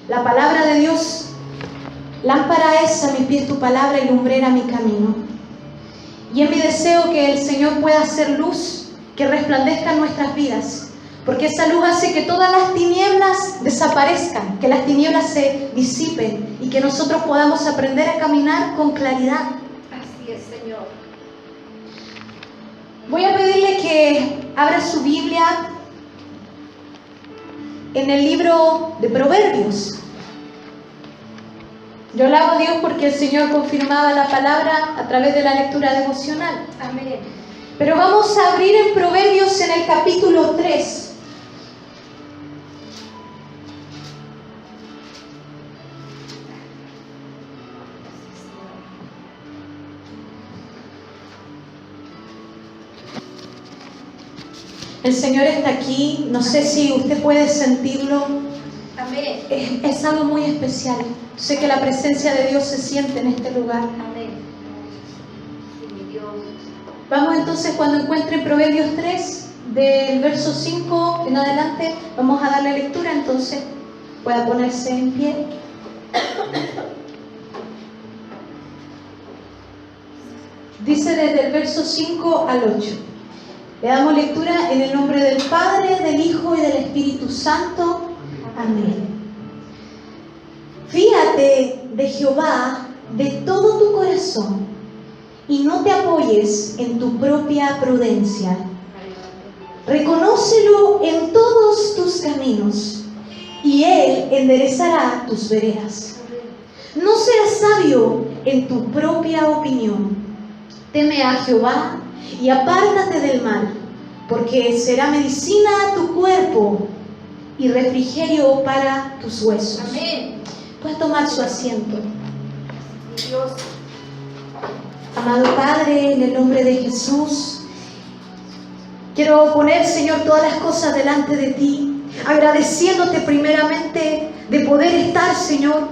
La palabra de Dios, lámpara es a mis pies tu palabra y lumbrera mi camino. Y es mi deseo que el Señor pueda hacer luz, que resplandezca en nuestras vidas, porque esa luz hace que todas las tinieblas desaparezcan, que las tinieblas se disipen y que nosotros podamos aprender a caminar con claridad. Así es, Señor. Voy a pedirle que abra su Biblia en el libro de Proverbios. Yo alabo a Dios porque el Señor confirmaba la palabra a través de la lectura devocional. Amén. Pero vamos a abrir en Proverbios en el capítulo 3. El Señor está aquí, no sé si usted puede sentirlo. Amén. Es algo muy especial. Sé que la presencia de Dios se siente en este lugar. Amén. Sí, mi Dios. Vamos entonces, cuando encuentre Proverbios 3, del verso 5 en adelante, vamos a darle lectura, entonces pueda ponerse en pie. Dice desde el verso 5 al 8. Le damos lectura en el nombre del Padre, del Hijo y del Espíritu Santo. Amén. Fíate de Jehová de todo tu corazón y no te apoyes en tu propia prudencia. Reconócelo en todos tus caminos y Él enderezará tus veredas. No seas sabio en tu propia opinión. Teme a Jehová y apártate del mal, porque será medicina a tu cuerpo y refrigerio para tus huesos. Amén. Puede tomar su asiento. Mi Dios. Amado Padre, en el nombre de Jesús, quiero poner, Señor, todas las cosas delante de ti, agradeciéndote primeramente de poder estar, Señor,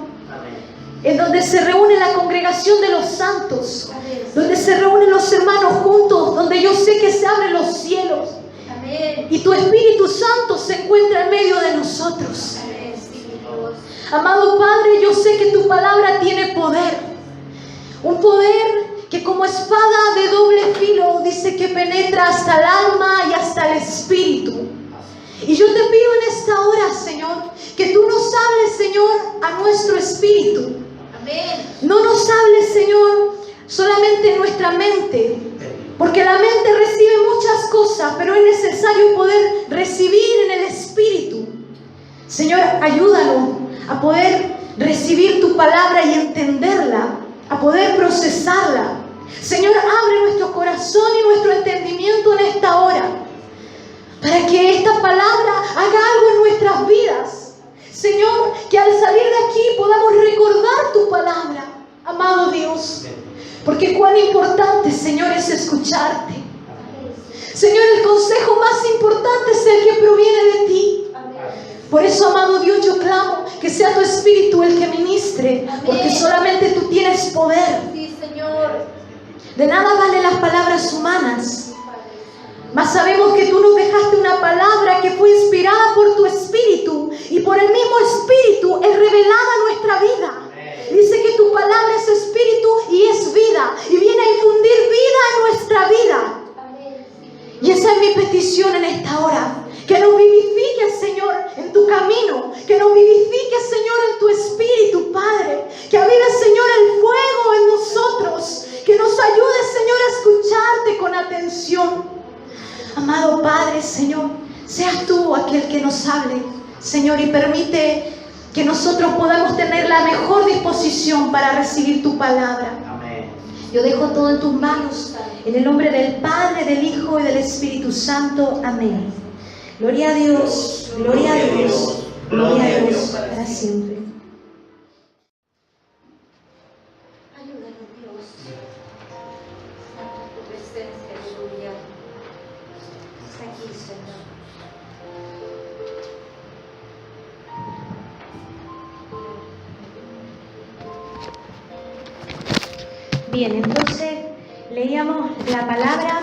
en donde se reúne la congregación de los santos, donde se reúnen los hermanos juntos, donde yo sé que se abren los cielos. Amén. Y tu Espíritu Santo se encuentra en medio de nosotros. Amén. Sí, mi Dios. Amado Padre, yo sé que tu palabra tiene poder. Un poder que como espada de doble filo dice que penetra hasta el alma y hasta el espíritu. Y yo te pido en esta hora, Señor, que tú nos hables, Señor, a nuestro espíritu. Amén. No nos hables, Señor, solamente en nuestra mente, porque la mente recibe muchas cosas, pero es necesario poder recibir en el espíritu. Señor, ayúdanos a poder recibir tu palabra y entenderla, a poder procesarla. Señor, abre nuestro corazón y nuestro entendimiento en esta hora, para que esta palabra haga algo en nuestras vidas. Señor, que al salir de aquí podamos recordar tu palabra, amado Dios. Porque cuán importante, Señor, es escucharte. Señor, el consejo más importante es el que proviene de ti. Por eso, amado Dios, yo clamo que sea tu Espíritu el que ministre, porque solamente tú tienes poder. Sí, Señor. De nada valen las palabras humanas, mas sabemos que tú nos dejaste una palabra que fue inspirada por tu Espíritu, y por el mismo Espíritu es revelada nuestra vida. Dice que tu palabra es Espíritu y es vida, y viene a infundir vida en nuestra vida. Y esa es mi petición en esta hora. Que nos vivifiques, Señor, en tu camino. Que nos vivifiques, Señor, en tu Espíritu, Padre. Que avive, Señor, el fuego en nosotros. Que nos ayude, Señor, a escucharte con atención. Amado Padre, Señor, seas tú aquel que nos hable, Señor, y permite que nosotros podamos tener la mejor disposición para recibir tu palabra. Amén. Yo dejo todo en tus manos, en el nombre del Padre, del Hijo y del Espíritu Santo. Amén. Gloria a Dios, gloria a Dios, gloria a Dios para siempre. Ayúdanos, Dios. Santa tu presencia, aleluya. Está aquí, Señor. Bien, entonces leíamos la palabra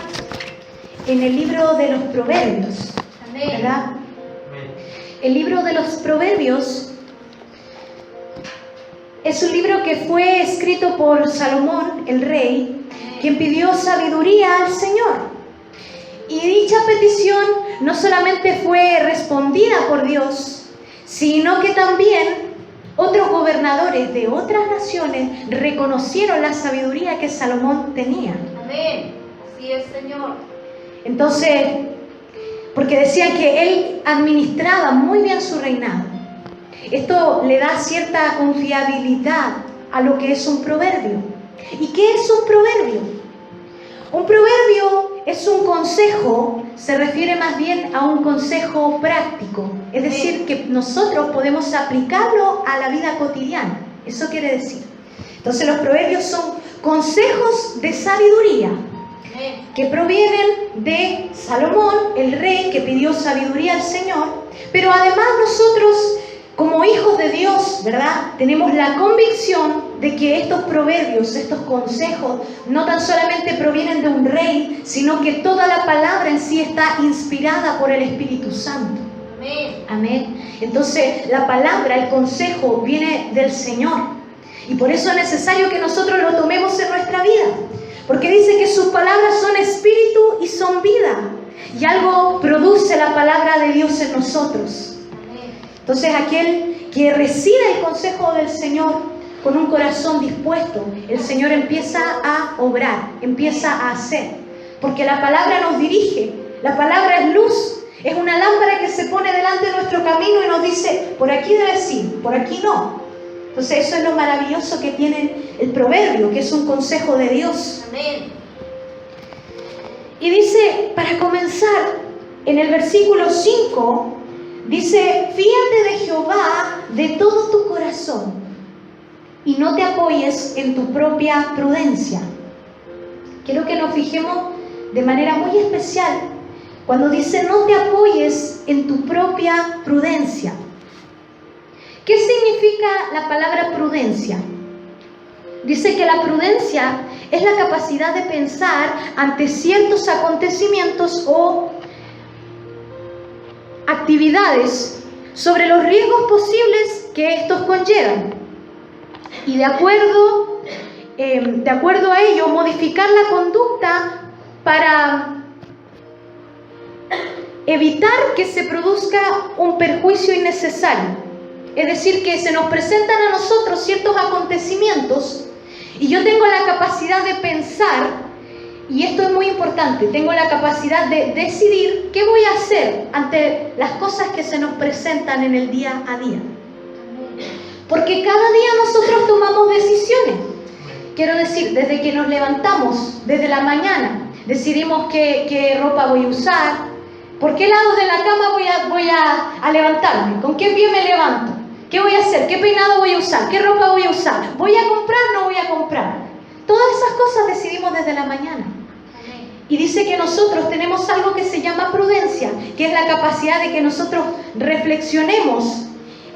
en el libro de los Proverbios, Amén. ¿verdad? El libro de los Proverbios Es un libro que fue escrito por Salomón, el rey, quien pidió sabiduría al Señor. Y dicha petición no solamente fue respondida por Dios, sino que también otros gobernadores de otras naciones reconocieron la sabiduría que Salomón tenía. Amén. Así es, Señor. Entonces, porque decían que él administraba muy bien su reinado. Esto le da cierta confiabilidad a lo que es un proverbio. ¿Y qué es un proverbio? Un proverbio es un consejo, se refiere más bien a un consejo práctico. Es decir, que nosotros podemos aplicarlo a la vida cotidiana. Eso quiere decir. Entonces los proverbios son consejos de sabiduría que provienen de Salomón, el rey que pidió sabiduría al Señor. Pero además nosotros, como hijos de Dios, ¿verdad?, tenemos la convicción de que estos proverbios, estos consejos, no tan solamente provienen de un rey, sino que toda la palabra en sí está inspirada por el Espíritu Santo. Amén. Amén. Entonces, la palabra, el consejo, viene del Señor. Y por eso es necesario que nosotros lo tomemos en nuestra vida. Porque dice que sus palabras son espíritu y son vida. Y algo produce la palabra de Dios en nosotros. Entonces, aquel que recibe el consejo del Señor con un corazón dispuesto, el Señor empieza a obrar, empieza a hacer. Porque la palabra nos dirige, la palabra es luz, es una lámpara que se pone delante de nuestro camino y nos dice, por aquí debes ir, por aquí no. Entonces, eso es lo maravilloso que tiene el proverbio, que es un consejo de Dios. Amén. Y dice, para comenzar, en el versículo 5, dice, fíate de Jehová de todo tu corazón y no te apoyes en tu propia prudencia. Quiero que nos fijemos de manera muy especial cuando dice no te apoyes en tu propia prudencia. ¿Qué significa la palabra prudencia? Dice que la prudencia es la capacidad de pensar ante ciertos acontecimientos o actividades sobre los riesgos posibles que estos conllevan y de acuerdo a ello modificar la conducta para evitar que se produzca un perjuicio innecesario. Es decir, que se nos presentan a nosotros ciertos acontecimientos y yo tengo la capacidad de pensar, y esto es muy importante, tengo la capacidad de decidir qué voy a hacer ante las cosas que se nos presentan en el día a día. Porque cada día nosotros tomamos decisiones. Quiero decir, desde que nos levantamos, desde la mañana, decidimos qué ropa voy a usar, por qué lado de la cama voy a levantarme, con qué pie me levanto, qué voy a hacer, qué peinado voy a usar, qué ropa voy a usar, voy a comprar o no voy a comprar. Todas esas cosas decidimos desde la mañana. Y dice que nosotros tenemos algo que se llama prudencia, que es la capacidad de que nosotros reflexionemos,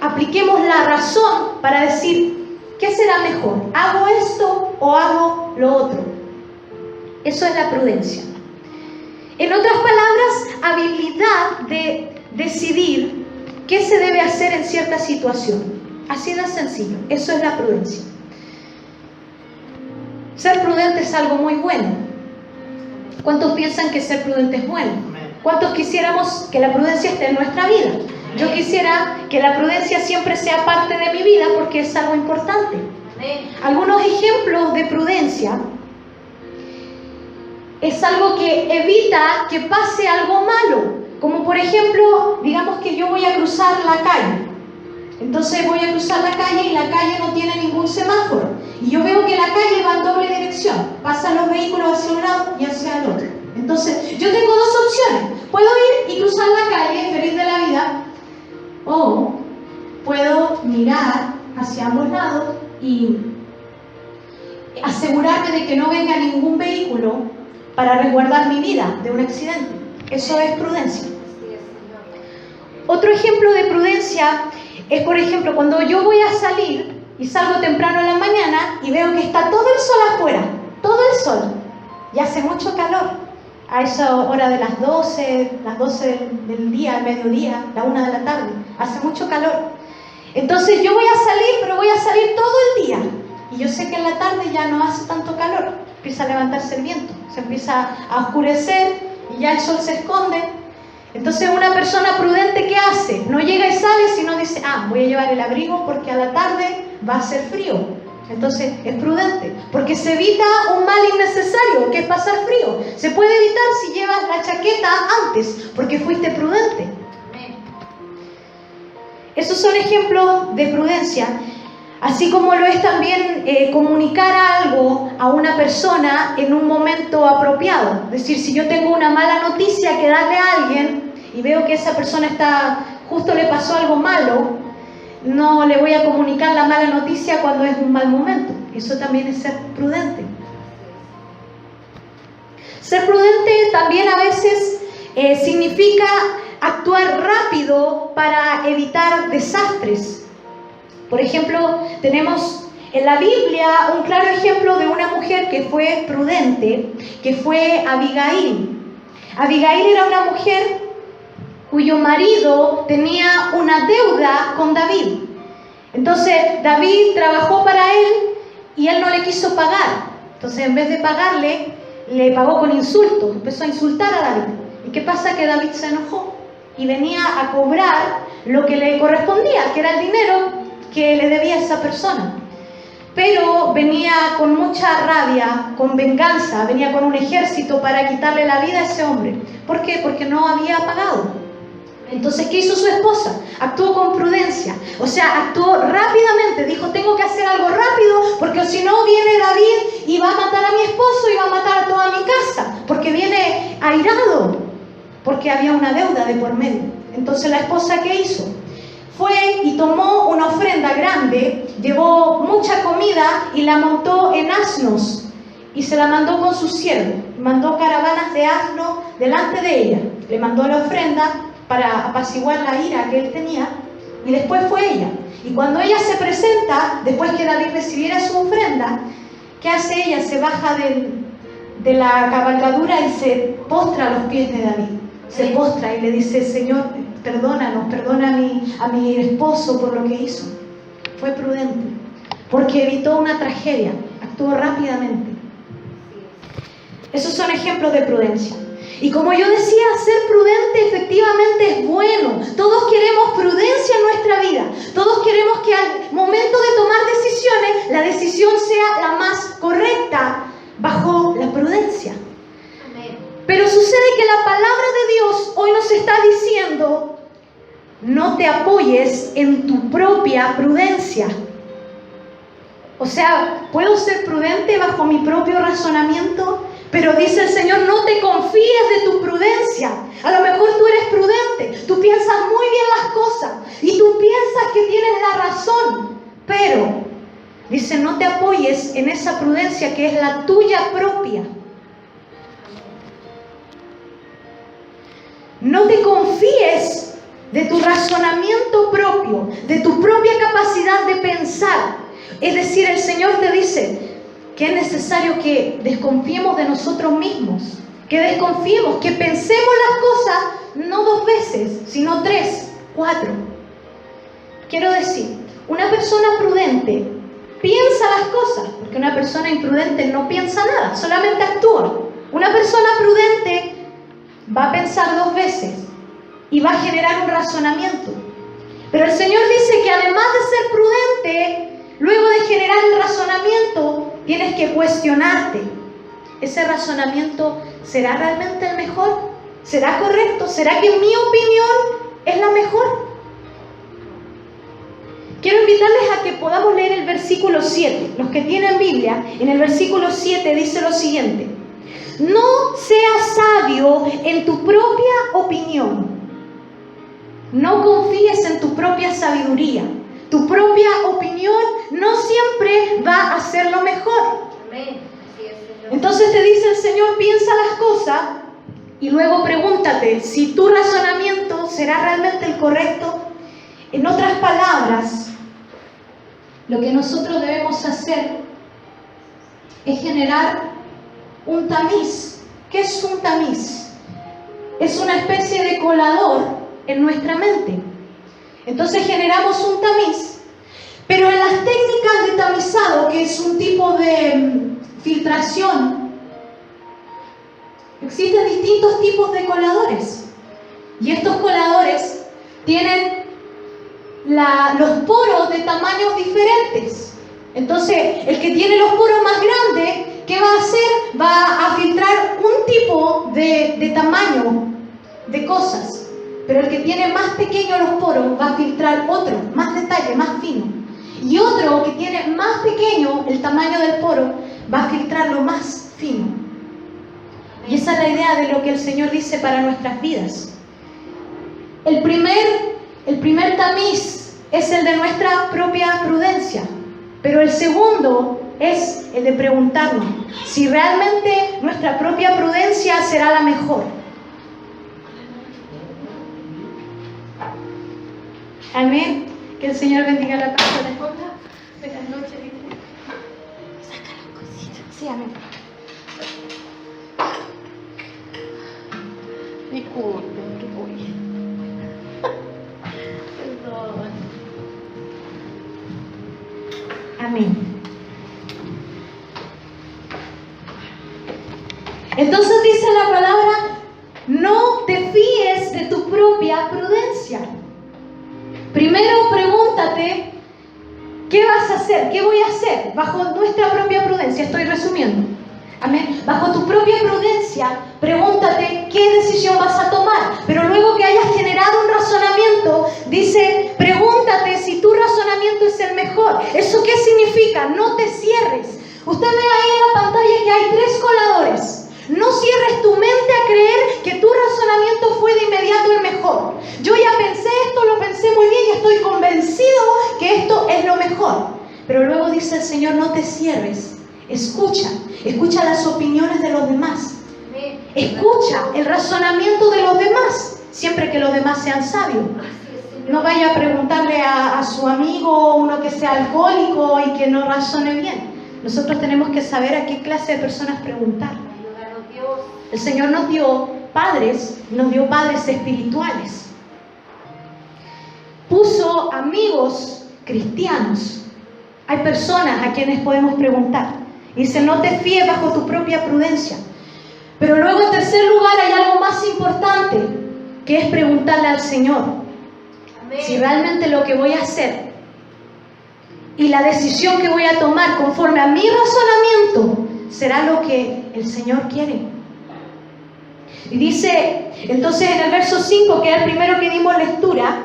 apliquemos la razón para decir, ¿qué será mejor? ¿Hago esto o hago lo otro? Eso es la prudencia. En otras palabras, habilidad de decidir qué se debe hacer en cierta situación. Así de sencillo. Eso es la prudencia. Ser prudente es algo muy bueno. ¿Cuántos piensan que ser prudente es bueno? ¿Cuántos quisiéramos que la prudencia esté en nuestra vida? Yo quisiera que la prudencia siempre sea parte de mi vida porque es algo importante. Algunos ejemplos de prudencia es algo que evita que pase algo malo. Como por ejemplo, digamos que yo voy a cruzar la calle. Entonces voy a cruzar la calle y la calle no tiene ningún semáforo. Y yo veo que la calle va en doble dirección. Pasan los vehículos hacia un lado y hacia el otro. Entonces yo tengo dos opciones. Puedo ir y cruzar la calle feliz de la vida. O puedo mirar hacia ambos lados y asegurarme de que no venga ningún vehículo para resguardar mi vida de un accidente. Eso es prudencia. Otro ejemplo de prudencia es, por ejemplo, cuando yo voy a salir y salgo temprano en la mañana y veo que está todo el sol afuera, todo el sol, y hace mucho calor. A esa hora de las 12 del día, al mediodía, la 1 de la tarde, hace mucho calor. Entonces yo voy a salir, pero voy a salir todo el día. Y yo sé que en la tarde ya no hace tanto calor, empieza a levantarse el viento, se empieza a oscurecer y ya el sol se esconde. Entonces una persona prudente, ¿qué hace? No llega y sale, sino dice, voy a llevar el abrigo porque a la tarde va a hacer frío. Entonces es prudente, porque se evita un mal innecesario, que es pasar frío. Se puede evitar si llevas la chaqueta antes, porque fuiste prudente. Esos son ejemplos de prudencia. Así como lo es también comunicar algo a una persona en un momento apropiado. Es decir, si yo tengo una mala noticia que darle a alguien y veo que esa persona justo le pasó algo malo, no le voy a comunicar la mala noticia cuando es un mal momento. Eso también es ser prudente. Ser prudente también a veces significa actuar rápido para evitar desastres. Por ejemplo, tenemos en la Biblia un claro ejemplo de una mujer que fue prudente, que fue Abigail. Abigail era una mujer cuyo marido tenía una deuda con David. Entonces David trabajó para él y él no le quiso pagar. Entonces en vez de pagarle, le pagó con insultos, empezó a insultar a David. ¿Y qué pasa? Que David se enojó y venía a cobrar lo que le correspondía, que era el dinero que le debía a esa persona. Pero venía con mucha rabia, con venganza, venía con un ejército para quitarle la vida a ese hombre. ¿Por qué? Porque no había pagado. Entonces, ¿qué hizo su esposa? Actuó con prudencia, o sea, actuó rápidamente, dijo, tengo que hacer algo rápido, porque si no viene David y va a matar a mi esposo y va a matar a toda mi casa, porque viene airado, porque había una deuda de por medio. Entonces, ¿la esposa qué hizo? Fue y tomó una ofrenda grande, llevó mucha comida y la montó en asnos y se la mandó con su siervo. Mandó caravanas de asno delante de ella. Le mandó la ofrenda para apaciguar la ira que él tenía y después fue ella. Y cuando ella se presenta, después que David recibiera su ofrenda, ¿qué hace ella? Se baja de la cabalgadura y se postra a los pies de David. Se postra y le dice, Señor, perdónanos, perdona a mi esposo por lo que hizo. Fue prudente, porque evitó una tragedia, actuó rápidamente. Esos son ejemplos de prudencia. Y como yo decía, ser prudente efectivamente es bueno. Todos queremos prudencia en nuestra vida. Todos queremos que al momento de tomar decisiones, la decisión sea la más correcta bajo la prudencia. Pero sucede que la palabra de Dios hoy nos está diciendo, no te apoyes en tu propia prudencia. O sea, ¿puedo ser prudente bajo mi propio razonamiento? Pero dice el Señor, no te confíes de tu prudencia. A lo mejor tú eres prudente, tú piensas muy bien las cosas y tú piensas que tienes la razón. Pero, dice, no te apoyes en esa prudencia que es la tuya propia. No te confíes de tu razonamiento propio, de tu propia capacidad de pensar. Es decir, el Señor te dice que es necesario que desconfiemos de nosotros mismos, que desconfiemos, que pensemos las cosas no 2 veces, sino 3, 4. Quiero decir, una persona prudente piensa las cosas, porque una persona imprudente no piensa nada, solamente actúa. Una persona prudente va a pensar 2 veces y va a generar un razonamiento. Pero el Señor dice que además de ser prudente, luego de generar el razonamiento, tienes que cuestionarte. ¿Ese razonamiento será realmente el mejor? ¿Será correcto? ¿Será que mi opinión es la mejor? Quiero invitarles a que podamos leer el versículo 7. Los que tienen Biblia, en el versículo 7 dice lo siguiente. No seas sabio en tu propia opinión. No confíes en tu propia sabiduría. Tu propia opinión no siempre va a ser lo mejor. Entonces te dice el Señor, piensa las cosas y luego pregúntate si tu razonamiento será realmente el correcto. En otras palabras, lo que nosotros debemos hacer es generar un tamiz. ¿Qué es un tamiz? Es una especie de colador en nuestra mente. Entonces generamos un tamiz. Pero en las técnicas de tamizado, que es un tipo de filtración, existen distintos tipos de coladores. Y estos coladores tienen los poros de tamaños diferentes. Entonces, el que tiene los poros más grandes, ¿qué va a hacer? Va a filtrar un tipo de tamaño de cosas. Pero el que tiene más pequeños los poros va a filtrar otro, más detalle, más fino. Y otro que tiene más pequeño el tamaño del poro va a filtrar lo más fino. Y esa es la idea de lo que el Señor dice para nuestras vidas. El primer tamiz es el de nuestra propia prudencia, pero el segundo es el de preguntarnos si realmente nuestra propia prudencia será la mejor. Amén. Que el Señor bendiga la pastora. Buenas noches. Saca las cositas. Sí, amén. Disculpen que voy. Perdón. Amén. Entonces dice la palabra, no te fíes de tu propia prudencia. Primero pregúntate, ¿qué vas a hacer? ¿Qué voy a hacer? Bajo nuestra propia prudencia, estoy resumiendo. Amén. Bajo tu propia prudencia, pregúntate qué decisión vas a tomar. Pero luego que hayas generado un razonamiento, dice, pregúntate si tu razonamiento es el mejor. ¿Eso qué significa? No te cierres. Usted ve ahí en la pantalla que hay 3 coladores. No cierres tu mente a creer que tu razonamiento fue de inmediato el mejor. Yo ya pensé esto, lo pensé muy bien y estoy convencido que esto es lo mejor. Pero luego dice el Señor, no te cierres. Escucha las opiniones de los demás. Escucha el razonamiento de los demás, siempre que los demás sean sabios. No vaya a preguntarle a su amigo, uno que sea alcohólico y que no razone bien. Nosotros tenemos que saber a qué clase de personas preguntar. El Señor nos dio padres espirituales. Puso amigos cristianos. Hay personas a quienes podemos preguntar. Dice, no te fíes bajo tu propia prudencia. Pero luego en tercer lugar hay algo más importante, que es preguntarle al Señor. Amén. Si realmente lo que voy a hacer y la decisión que voy a tomar conforme a mi razonamiento será lo que el Señor quiere. Y dice, entonces en el verso 5, que es el primero que dimos lectura,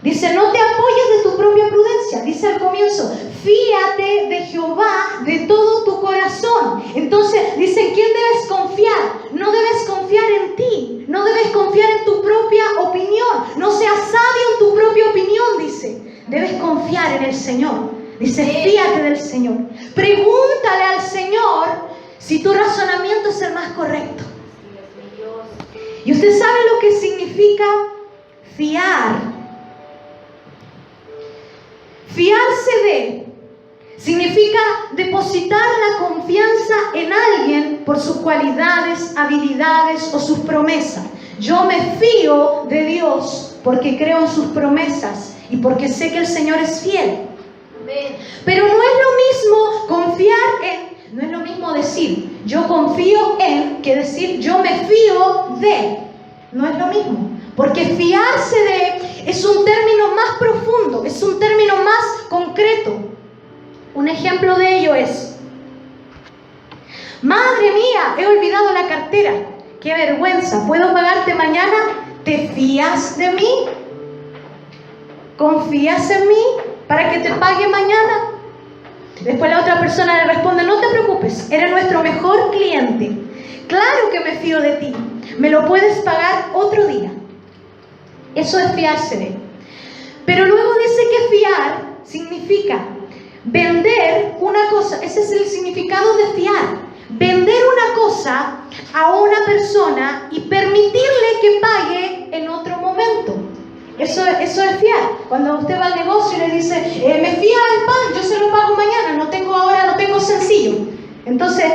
dice, no te apoyes de tu propia prudencia. Dice al comienzo, fíate de Jehová de todo tu corazón. Entonces dice, ¿en quién debes confiar? No debes confiar en ti, no debes confiar en tu propia opinión. No seas sabio en tu propia opinión, dice. Debes confiar en el Señor. Dice, fíate del Señor. Pregúntale al Señor si tu razonamiento es el más correcto. Y usted sabe lo que significa fiar. Fiarse de significa depositar la confianza en alguien por sus cualidades, habilidades o sus promesas. Yo me fío de Dios porque creo en sus promesas y porque sé que el Señor es fiel. Pero no es lo mismo confiar en, no es lo mismo decir yo confío en que decir yo me fío de. No es lo mismo, porque fiarse de es un término más profundo, es un término más concreto. Un ejemplo de ello es, madre mía, he olvidado la cartera, qué vergüenza, ¿puedo pagarte mañana? ¿Te fías de mí? ¿Confías en mí para que te pague mañana? Después la otra persona le responde, no te preocupes, eres nuestro mejor cliente. Claro que me fío de ti, me lo puedes pagar otro día. Eso es fiarse de. Pero luego dice que fiar significa vender una cosa. Ese es el significado de fiar. Vender una cosa a una persona y permitirle que pague en otro momento. Eso es fiar. Cuando usted va al negocio y le dice, me fía el pan, yo se lo pago mañana, no tengo sencillo. Entonces,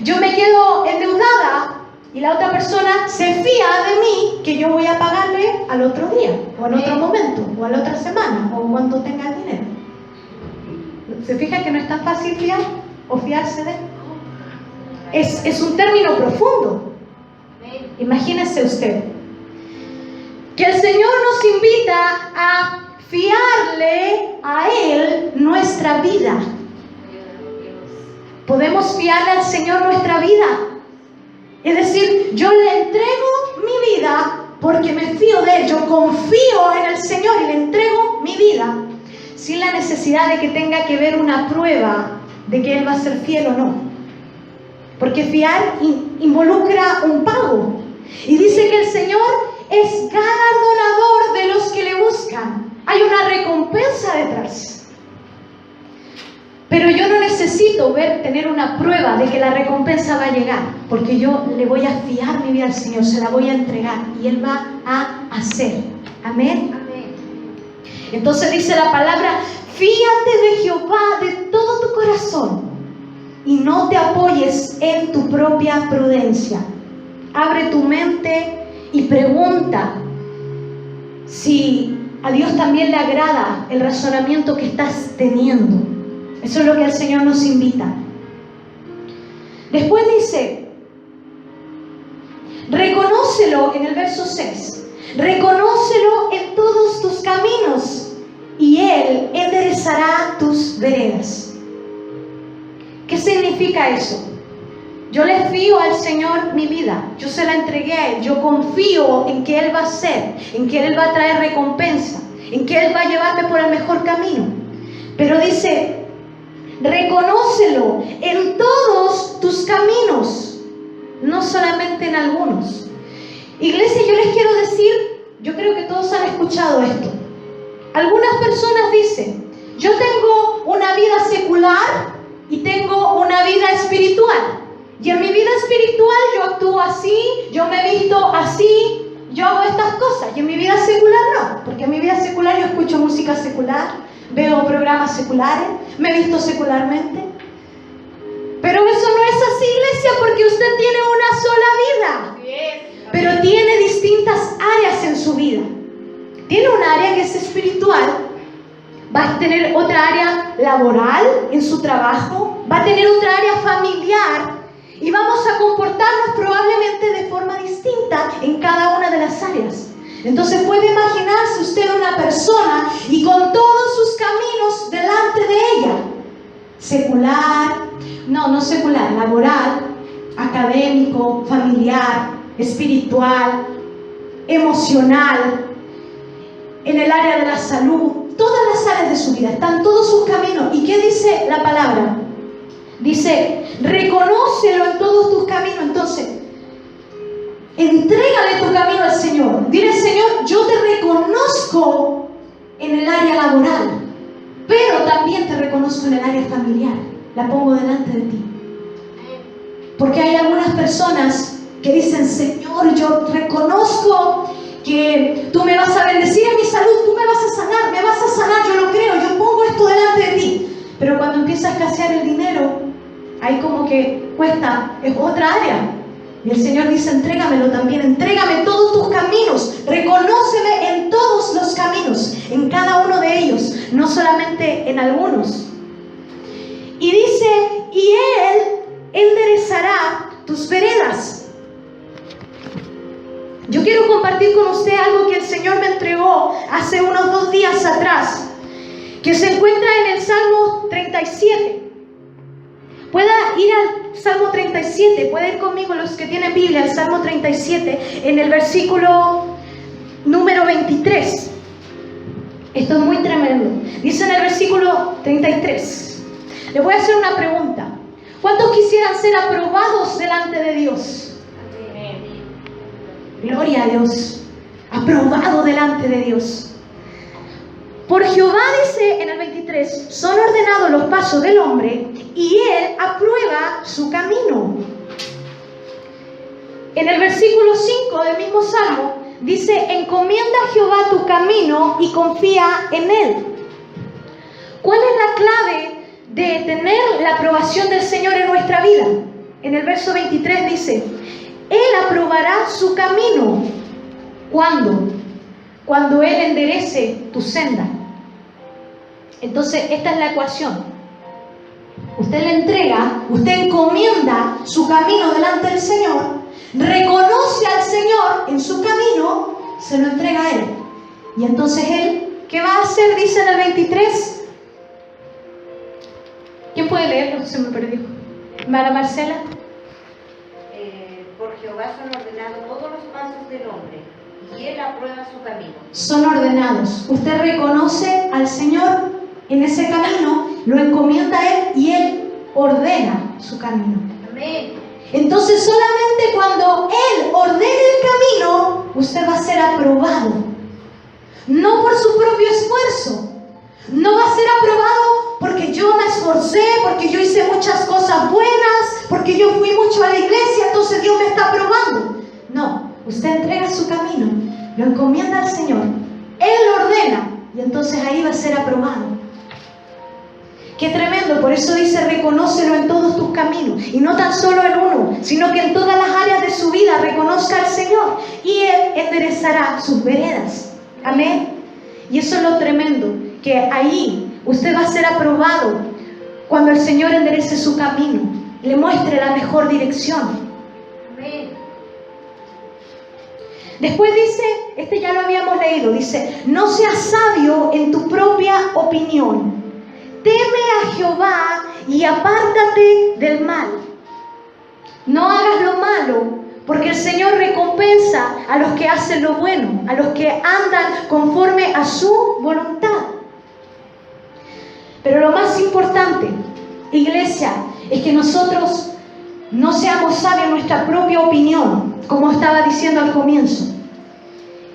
yo me quedo endeudada y la otra persona se fía de mí que yo voy a pagarle al otro día, o en otro momento, o a la otra semana, o cuando tenga el dinero. ¿Se fija que no es tan fácil fiar o fiarse de él? Es un término profundo. Imagínese usted que el Señor nos invita a fiarle a Él nuestra vida. Podemos fiarle al Señor nuestra vida. Es decir, yo le entrego mi vida porque me fío de Él. Yo confío en el Señor y le entrego mi vida sin la necesidad de que tenga que ver una prueba de que Él va a ser fiel o no. Porque fiar involucra un pago. Y dice que el Señor es galardonador de los que le buscan. Hay una recompensa detrás. Pero yo no necesito tener una prueba de que la recompensa va a llegar, porque yo le voy a fiar mi vida al Señor, se la voy a entregar y Él va a hacer. Amén. Amén. Entonces dice la palabra: fíate de Jehová de todo tu corazón y no te apoyes en tu propia prudencia. Abre tu mente y pregunta si a Dios también le agrada el razonamiento que estás teniendo. Eso es lo que el Señor nos invita. Después dice, reconócelo en el verso 6. Reconócelo en todos tus caminos y Él enderezará tus veredas. ¿Qué significa eso? Yo le fío al Señor mi vida, yo se la entregué a Él, yo confío en que Él va a hacer, en que Él va a traer recompensa, en que Él va a llevarme por el mejor camino. Pero dice, reconócelo en todos tus caminos, no solamente en algunos. Iglesia, yo les quiero decir, yo creo que todos han escuchado esto. Algunas personas dicen, yo tengo una vida secular y tengo una vida espiritual. Y en mi vida espiritual yo actúo así, yo me visto así, yo hago estas cosas. Y en mi vida secular no, porque en mi vida secular yo escucho música secular, veo programas seculares, me visto secularmente. Pero eso no es así, iglesia, porque usted tiene una sola vida, pero tiene distintas áreas en su vida. Tiene un área que es espiritual, va a tener otra área laboral en su trabajo, va a tener otra área familiar. Y vamos a comportarnos probablemente de forma distinta en cada una de las áreas. Entonces puede imaginarse usted una persona y con todos sus caminos delante de ella. Secular, no secular, laboral, académico, familiar, espiritual, emocional, en el área de la salud, todas las áreas de su vida, están todos sus caminos. ¿Y qué dice la palabra? Dice, reconócelo en todos tus caminos. Entonces, entrégale tu camino al Señor. Dile, Señor, yo te reconozco en el área laboral, pero también te reconozco en el área familiar. La pongo delante de ti. Porque hay algunas personas que dicen, Señor, yo reconozco que tú me vas a bendecir en mi salud, tú me vas a sanar, yo lo creo, yo pongo esto delante de ti. Pero cuando empieza a escasear el dinero, ahí como que cuesta, es otra área. Y el Señor dice, entrégamelo también, entrégame todos tus caminos, reconóceme en todos los caminos, en cada uno de ellos, no solamente en algunos. Y dice, y Él enderezará tus veredas. Yo quiero compartir con usted algo que el Señor me entregó hace unos 2 días atrás, que se encuentra en el Salmo 37. Pueda ir al Salmo 37, puede ir conmigo los que tienen Biblia, al Salmo 37, en el versículo número 23. Esto es muy tremendo. Dice en el versículo 33. Le voy a hacer una pregunta. ¿Cuántos quisieran ser aprobados delante de Dios? Gloria a Dios. Aprobado delante de Dios. Por Jehová, dice en el 23, son ordenados los pasos del hombre y Él aprueba su camino. En el versículo 5 del mismo Salmo dice, encomienda a Jehová tu camino y confía en Él. ¿Cuál es la clave de tener la aprobación del Señor en nuestra vida? En el verso 23 dice, Él aprobará su camino. ¿Cuándo? Cuando Él enderece tu senda. Entonces, esta es la ecuación. Usted le entrega, usted encomienda su camino delante del Señor, reconoce al Señor en su camino, se lo entrega a Él. Y entonces Él, ¿qué va a hacer? Dice en el 23. ¿Quién puede leerlo? Se me perdió. ¿Mara Marcela? Por Jehová son ordenados todos los pasos del hombre, y Él aprueba su camino. Son ordenados. Usted reconoce al Señor en ese camino, lo encomienda a Él y Él ordena su camino. Amén. Entonces solamente cuando Él ordene el camino, usted va a ser aprobado. No por su propio esfuerzo. No va a ser aprobado porque yo me esforcé, porque yo hice muchas cosas buenas, porque yo fui mucho a la iglesia, entonces Dios me está aprobando. No, usted entrega su camino, lo encomienda al Señor, Él lo ordena y entonces ahí va a ser aprobado. Qué tremendo, por eso dice reconócelo en todos tus caminos, y no tan solo en uno, sino que en todas las áreas de su vida reconozca al Señor y Él enderezará sus veredas. Amén. Y eso es lo tremendo, que ahí usted va a ser aprobado cuando el Señor enderece su camino, le muestre la mejor dirección. Amén. Después dice, ya lo habíamos leído, dice, no seas sabio en tu propia opinión. Teme a Jehová y apártate del mal. No hagas lo malo, porque el Señor recompensa a los que hacen lo bueno, a los que andan conforme a su voluntad. Pero lo más importante, iglesia, es que nosotros no seamos sabios en nuestra propia opinión, como estaba diciendo al comienzo.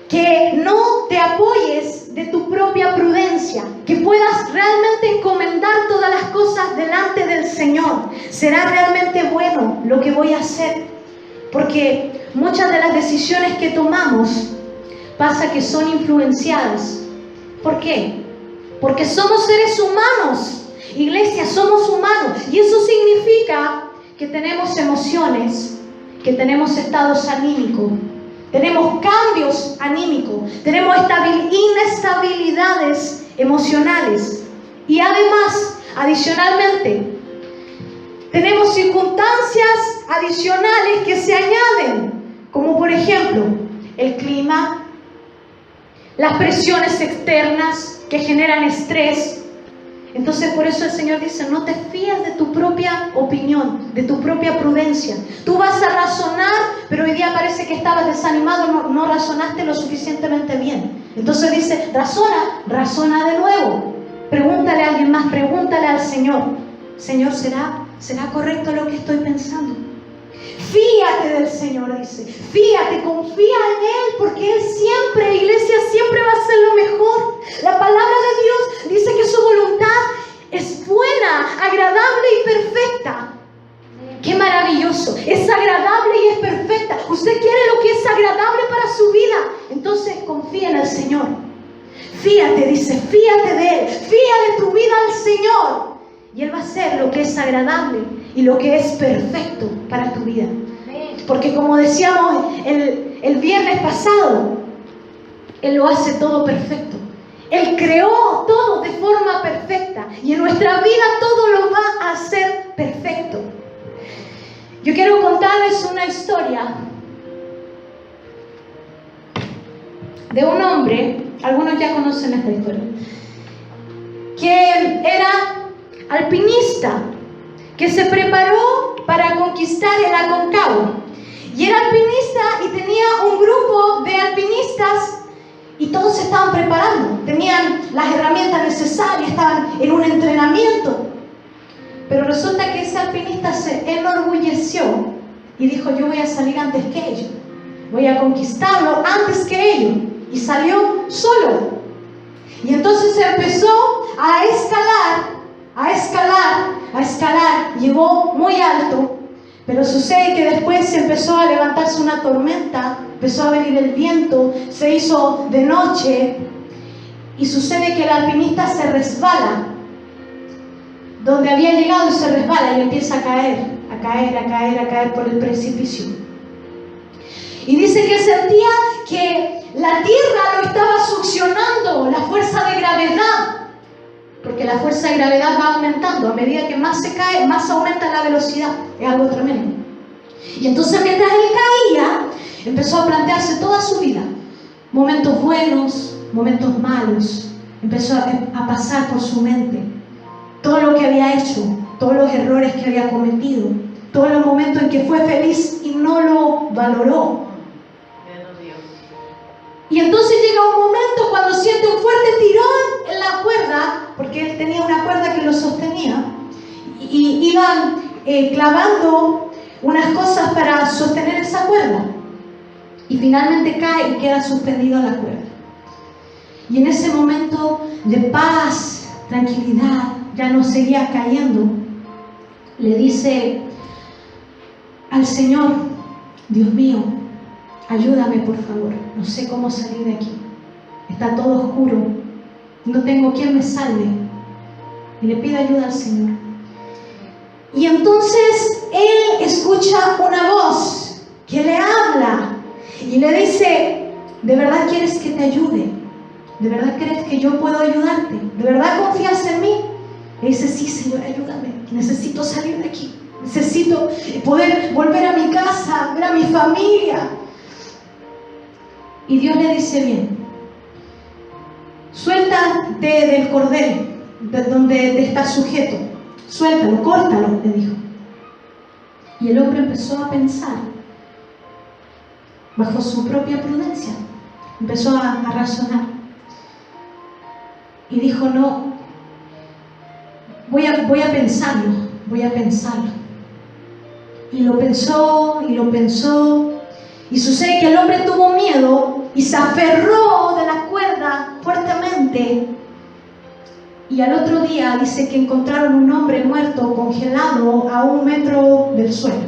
Que no te apoyes de tu propia prudencia, que puedas realmente encomendar todas las cosas delante del Señor. ¿Será realmente bueno lo que voy a hacer? Porque muchas de las decisiones que tomamos pasa que son influenciadas. ¿Por qué? Porque somos seres humanos. Iglesia, somos humanos. Y eso significa que tenemos emociones, que tenemos estados anímicos, tenemos cambios anímicos, tenemos inestabilidades emocionales. Y además, adicionalmente, tenemos circunstancias adicionales que se añaden, como por ejemplo, el clima, las presiones externas que generan estrés. Entonces por eso el Señor dice, no te fíes de tu propia opinión, de tu propia prudencia. Tú vas a razonar, pero hoy día parece que estabas desanimado, no razonaste lo suficientemente bien. Entonces dice, razona de nuevo. Pregúntale a alguien más, pregúntale al Señor. Señor, ¿será correcto lo que estoy pensando? Fíate del Señor, dice. Fíate, confía en Él, porque Él siempre, iglesia, siempre va a hacer lo mejor. La palabra de Dios dice que su voluntad es buena, agradable y perfecta. ¡Qué maravilloso! Es agradable y es perfecta. Usted quiere lo que es agradable para su vida. Entonces confía en el Señor. Fíate, dice, fíate de Él. Fía de tu vida al Señor. Y Él va a hacer lo que es agradable y lo que es perfecto para tu vida. Porque como decíamos el viernes pasado, Él lo hace todo perfecto. Él creó todo de forma perfecta. Y en nuestra vida todo lo va a hacer perfecto. Yo quiero contarles una historia de un hombre, algunos ya conocen esta historia, que era alpinista, que se preparó para conquistar el Aconcagua. Y era alpinista y tenía un grupo de alpinistas y todos se estaban preparando. Tenían las herramientas necesarias, estaban en un entrenamiento. Pero resulta que ese alpinista se enorgulleció y dijo, yo voy a salir antes que ellos. Voy a conquistarlo antes que ellos. Y salió solo. Y entonces empezó a escalar, llegó muy alto, pero sucede que después se empezó a levantarse una tormenta, empezó a venir el viento, se hizo de noche, y sucede que el alpinista se resbala, donde había llegado y se resbala y empieza a caer por el precipicio. Y dice que sentía que la tierra lo estaba succionando, la fuerza de gravedad. Porque la fuerza de gravedad va aumentando. A medida que más se cae, más aumenta la velocidad. Es algo tremendo. Y entonces mientras él caía, empezó a plantearse toda su vida. Momentos buenos, momentos malos. Empezó a pasar por su mente todo lo que había hecho, todos los errores que había cometido, todos los momentos en que fue feliz y no lo valoró. Y entonces llega un momento cuando siente un fuerte tirón en la cuerda, porque él tenía una cuerda que lo sostenía, y iban clavando unas cosas para sostener esa cuerda. Y finalmente cae y queda suspendido a la cuerda. Y en ese momento de paz, tranquilidad, ya no seguía cayendo, le dice al Señor: Dios mío, ayúdame por favor, no sé cómo salir de aquí, está todo oscuro, no tengo quien me salve. Y le pide ayuda al Señor. Y entonces él escucha una voz que le habla y le dice: ¿de verdad quieres que te ayude? ¿De verdad crees que yo puedo ayudarte? ¿De verdad confías en mí? Le dice: sí, Señor, ayúdame, necesito salir de aquí, necesito poder volver a mi casa, ver a mi familia. Y Dios le dice: bien, suéltate del cordel de donde te está sujeto, suéltalo, córtalo, le dijo. Y el hombre empezó a pensar bajo su propia prudencia, empezó a razonar y dijo: no, voy a pensarlo. Y lo pensó y lo pensó, y sucede que el hombre tuvo miedo y se aferró de la cuerda fuertemente. Y al otro día dice que encontraron un hombre muerto, congelado a 1 metro del suelo,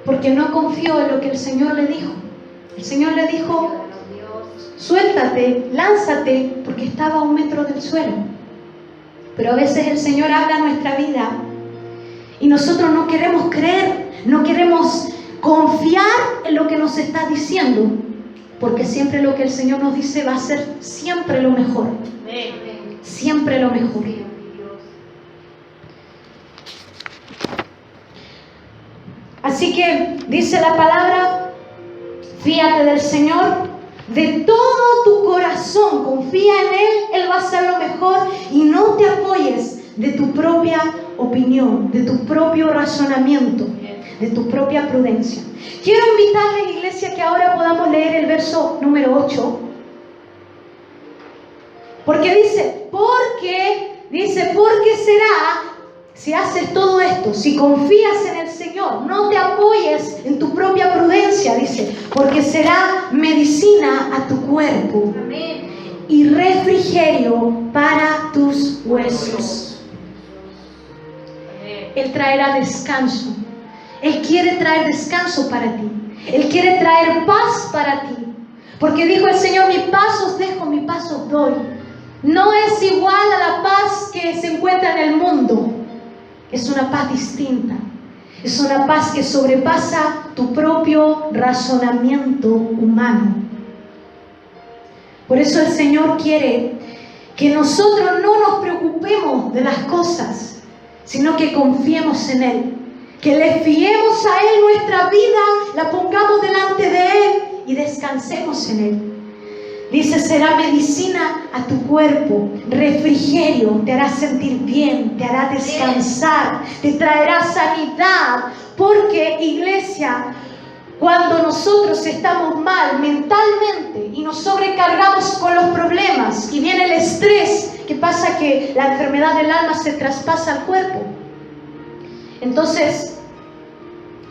porque no confió en lo que el Señor le dijo. El Señor le dijo: suéltate, lánzate, porque estaba a 1 metro del suelo. Pero a veces el Señor habla a nuestra vida y nosotros no queremos creer, no queremos confiar en lo que nos está diciendo, porque siempre lo que el Señor nos dice va a ser siempre lo mejor. Siempre lo mejor. Así que dice la palabra: fíate del Señor de todo tu corazón, confía en Él, Él va a hacer lo mejor, y no te apoyes de tu propia opinión, de tu propio razonamiento, de tu propia prudencia. Quiero invitarles, iglesia, que ahora podamos leer el verso número 8, porque dice: porque será, si haces todo esto, si confías en el Señor, no te apoyes en tu propia prudencia, dice, porque será medicina a tu cuerpo y refrigerio para tus huesos. Él traerá descanso. Él quiere traer descanso para ti. Él quiere traer paz para ti. Porque dijo el Señor: mi paz os dejo, mi paz os doy. No es igual a la paz que se encuentra en el mundo. Es una paz distinta. Es una paz que sobrepasa tu propio razonamiento humano. Por eso el Señor quiere que nosotros no nos preocupemos de las cosas, sino que confiemos en Él. Que le fiemos a Él nuestra vida, la pongamos delante de Él y descansemos en Él. Dice: será medicina a tu cuerpo, refrigerio, te hará sentir bien, te hará descansar, te traerá sanidad. Porque, iglesia, cuando nosotros estamos mal mentalmente y nos sobrecargamos con los problemas y viene el estrés, ¿qué pasa? Que la enfermedad del alma se traspasa al cuerpo. Entonces,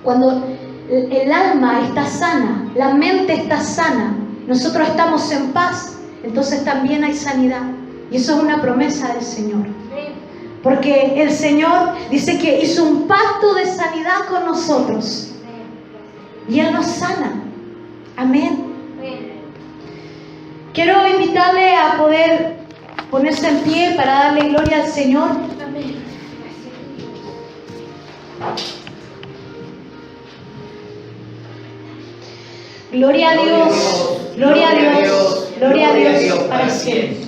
cuando el alma está sana, la mente está sana, nosotros estamos en paz, entonces también hay sanidad. Y eso es una promesa del Señor. Porque el Señor dice que hizo un pacto de sanidad con nosotros. Y Él nos sana. Amén. Quiero invitarle a poder ponerse en pie para darle gloria al Señor. Amén. Gloria a Dios, gloria a Dios, gloria a Dios para siempre.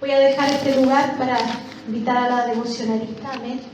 Voy a dejar este lugar para invitar a la devocionalista. Amén.